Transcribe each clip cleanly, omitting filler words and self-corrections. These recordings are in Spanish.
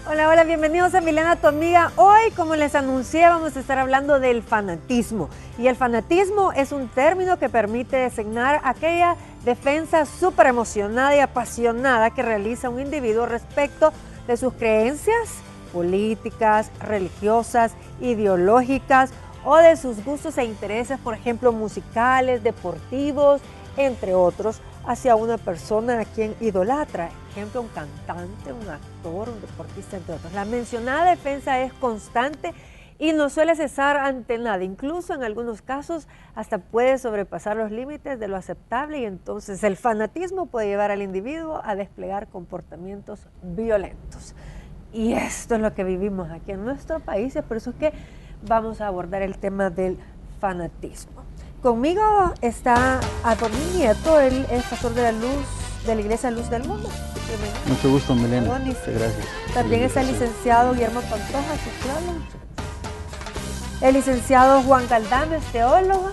Hola, hola, bienvenidos a Milena, tu amiga. Hoy, como les anuncié, vamos a estar hablando del fanatismo. Y el fanatismo es un término que permite designar aquella defensa súper emocionada y apasionada que realiza un individuo respecto de sus creencias políticas, religiosas, ideológicas o de sus gustos e intereses, por ejemplo, musicales, deportivos, entre otros, hacia una persona a quien idolatra, por ejemplo, un cantante, un actor, un deportista, entre otros. La mencionada defensa es constante y no suele cesar ante nada, incluso en algunos casos hasta puede sobrepasar los límites de lo aceptable y entonces el fanatismo puede llevar al individuo a desplegar comportamientos violentos. Y esto es lo que vivimos aquí en nuestro país y por eso es que vamos a abordar el tema del fanatismo. Conmigo está Adonis Nieto, él es pastor de la Luz, de la Iglesia Luz del Mundo. Bienvenido. Mucho gusto, Milena. Adonis. Muchas gracias. También está el licenciado Guillermo Pantoja, sociólogo. El licenciado Juan Galdames, teólogo.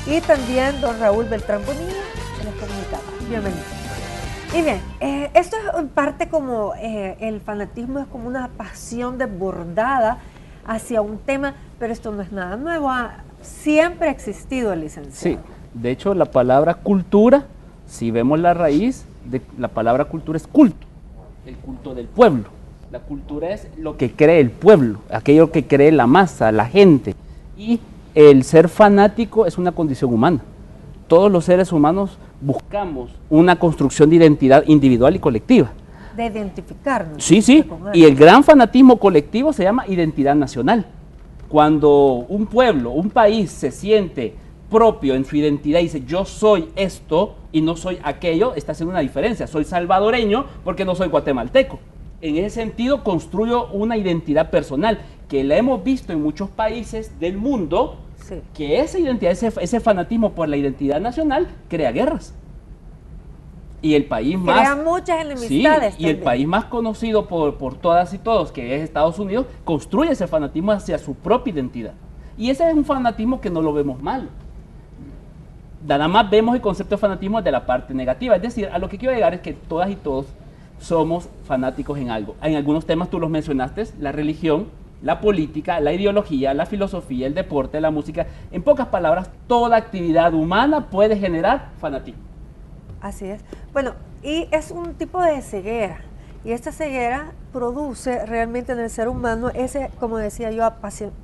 Y también don Raúl Beltrán Bonilla, él es comunicador. Bienvenido. Y bien, esto es en parte como el fanatismo es como una pasión desbordada hacia un tema, pero esto no es nada nuevo. Siempre ha existido el licenciado. Sí, de hecho la palabra cultura, si vemos la raíz de la palabra cultura es culto, el culto del pueblo. La cultura es lo que cree el pueblo, aquello que cree la masa, la gente. Y el ser fanático es una condición humana. Todos los seres humanos buscamos una construcción de identidad individual y colectiva. De identificarnos. Sí, sí, y el gran fanatismo colectivo se llama identidad nacional. Cuando un pueblo, un país se siente propio en su identidad y dice yo soy esto y no soy aquello, está haciendo una diferencia. Soy salvadoreño porque no soy guatemalteco. En ese sentido construyo una identidad personal que la hemos visto en muchos países del mundo. Sí. Que esa identidad, ese fanatismo por la identidad nacional crea guerras. Y el país crea muchas enemistades. Sí, y el país más conocido por todas y todos, que es Estados Unidos, construye ese fanatismo hacia su propia identidad. Y ese es un fanatismo que no lo vemos mal. Nada más vemos el concepto de fanatismo de la parte negativa. Es decir, a lo que quiero llegar es que todas y todos somos fanáticos en algo. En algunos temas tú los mencionaste, la religión, la política, la ideología, la filosofía, el deporte, la música. En pocas palabras, toda actividad humana puede generar fanatismo. Así es. Bueno, y es un tipo de ceguera. Y esta ceguera produce realmente en el ser humano ese, como decía yo,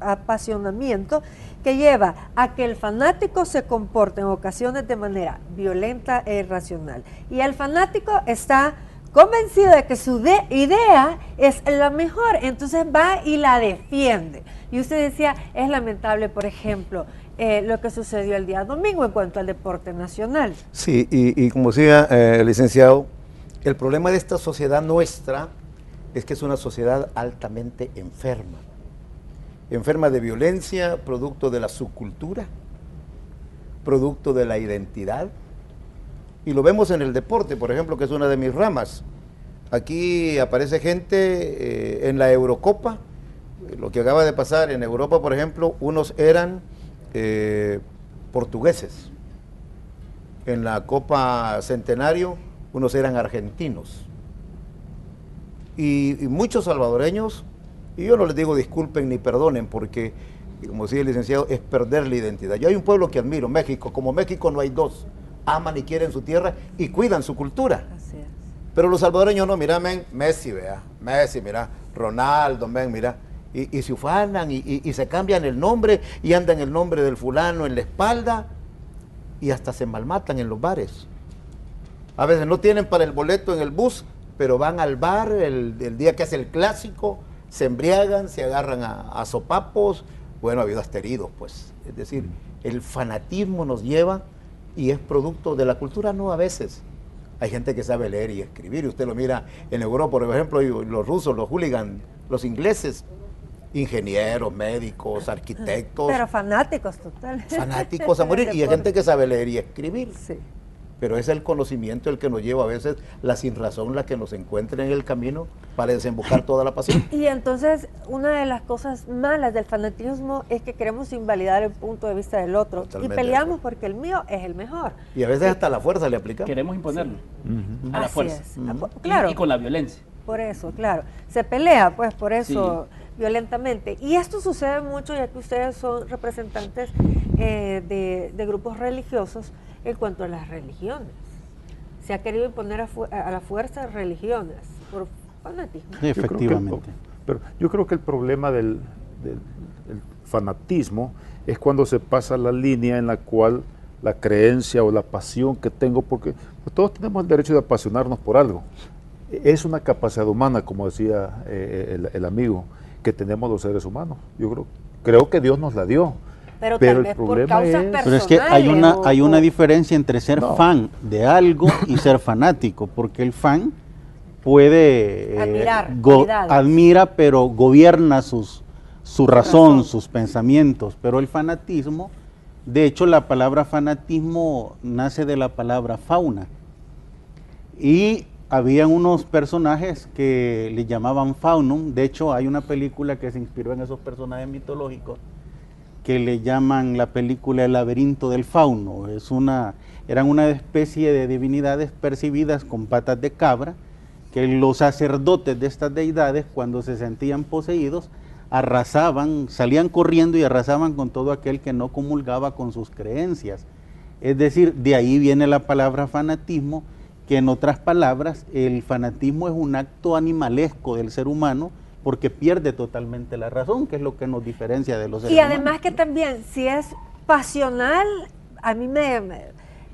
apasionamiento que lleva a que el fanático se comporte en ocasiones de manera violenta e irracional. Y el fanático está convencido de que su idea es la mejor, entonces va y la defiende. Y usted decía, es lamentable, por ejemplo, lo que sucedió el día domingo en cuanto al deporte nacional. Sí, y como decía el licenciado, el problema de esta sociedad nuestra es que es una sociedad altamente enferma. Enferma de violencia, producto de la subcultura, producto de la identidad. Y lo vemos en el deporte, por ejemplo, que es una de mis ramas. Aquí aparece gente en la Eurocopa, lo que acaba de pasar en Europa, por ejemplo, unos eran portugueses. En la Copa Centenario, unos eran argentinos. Y muchos salvadoreños, y yo no les digo disculpen ni perdonen, porque, como decía el licenciado, es perder la identidad. Yo hay un pueblo que admiro, México. Como México no hay dos. Aman y quieren su tierra y cuidan su cultura. Así es. Pero los salvadoreños no, mira, men, Messi, vea, Messi, mira, Ronaldo, men, mira, y se ufanan y se cambian el nombre y andan el nombre del fulano en la espalda y hasta se malmatan en los bares. A veces no tienen para el boleto en el bus, pero van al bar el día que hace el clásico, se embriagan, se agarran a sopapos, bueno, ha habido hasta heridos, pues. Es decir, el fanatismo nos lleva y es producto de la cultura, no a veces. Hay gente que sabe leer y escribir, y usted lo mira en Europa, por ejemplo, los rusos, los hooligans, los ingleses, ingenieros, médicos, arquitectos. Pero fanáticos totales. Fanáticos a morir, y hay gente que sabe leer y escribir. Sí. Pero es el conocimiento el que nos lleva a veces, la sinrazón, la que nos encuentra en el camino para desembocar toda la pasión. Y entonces, una de las cosas malas del fanatismo es que queremos invalidar el punto de vista del otro. Totalmente. Y peleamos porque el mío es el mejor. Y a veces hasta la fuerza le aplicamos. Queremos imponerlo. Sí. A la fuerza. Claro. Y con la violencia. por eso, claro. Se pelea, pues, por eso, violentamente. Y esto sucede mucho, ya que ustedes son representantes de grupos religiosos en cuanto a las religiones. Se ha querido imponer a la fuerza religiones por fanatismo. Sí, efectivamente. Pero yo creo que el problema del fanatismo es cuando se pasa la línea en la cual la creencia o la pasión que tengo, porque todos tenemos el derecho de apasionarnos por algo. Es una capacidad humana, como decía el amigo, que tenemos los seres humanos. Yo creo que Dios nos la dio. Pero tal vez por causas personales. Pero es que hay una diferencia entre ser fan de algo y ser fanático, porque el fan puede admira, pero gobierna su razón, sus pensamientos. Pero el fanatismo, de hecho, la palabra fanatismo nace de la palabra fauna. Y habían unos personajes que le llamaban faunum. De hecho, hay una película que se inspiró en esos personajes mitológicos que le llaman la película El laberinto del fauno. Eran una especie de divinidades percibidas con patas de cabra, que los sacerdotes de estas deidades, cuando se sentían poseídos, arrasaban, salían corriendo y arrasaban con todo aquel que no comulgaba con sus creencias. Es decir, de ahí viene la palabra fanatismo, que en otras palabras, el fanatismo es un acto animalesco del ser humano, porque pierde totalmente la razón, que es lo que nos diferencia de los seres humanos. Y además que también, si es pasional, a mí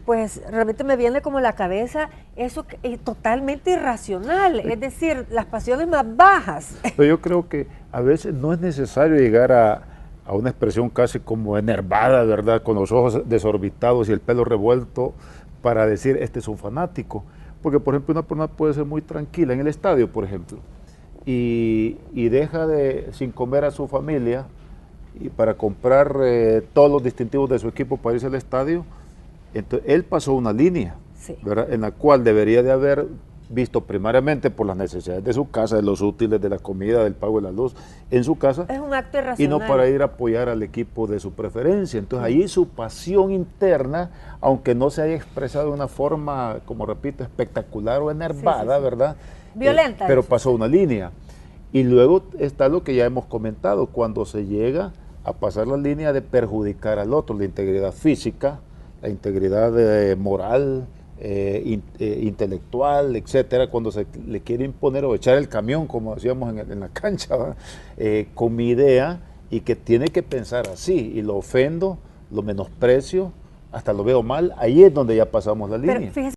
pues realmente me viene como a la cabeza eso que es totalmente irracional, es decir, las pasiones más bajas. Pero yo creo que a veces no es necesario llegar a una expresión casi como enervada, ¿verdad? Con los ojos desorbitados y el pelo revuelto para decir, este es un fanático. Porque, por ejemplo, una persona puede ser muy tranquila en el estadio, por ejemplo, y deja sin comer a su familia y para comprar todos los distintivos de su equipo para irse al estadio. Entonces, él pasó una línea, ¿verdad? En la cual debería de haber visto primariamente por las necesidades de su casa, de los útiles, de la comida, del pago de la luz, en su casa. Es un acto irracional. Y no para ir a apoyar al equipo de su preferencia. Entonces, ahí su pasión interna, aunque no se haya expresado de una forma, como repito, espectacular o enervada, ¿verdad? Violenta. Pero pasó una línea. Y luego está lo que ya hemos comentado, cuando se llega a pasar la línea de perjudicar al otro, la integridad física, la integridad moral, intelectual, etcétera, cuando se le quiere imponer o echar el camión, como decíamos en la cancha, con mi idea, y que tiene que pensar así, y lo ofendo, lo menosprecio, hasta lo veo mal, ahí es donde ya pasamos la línea. Pero fíjese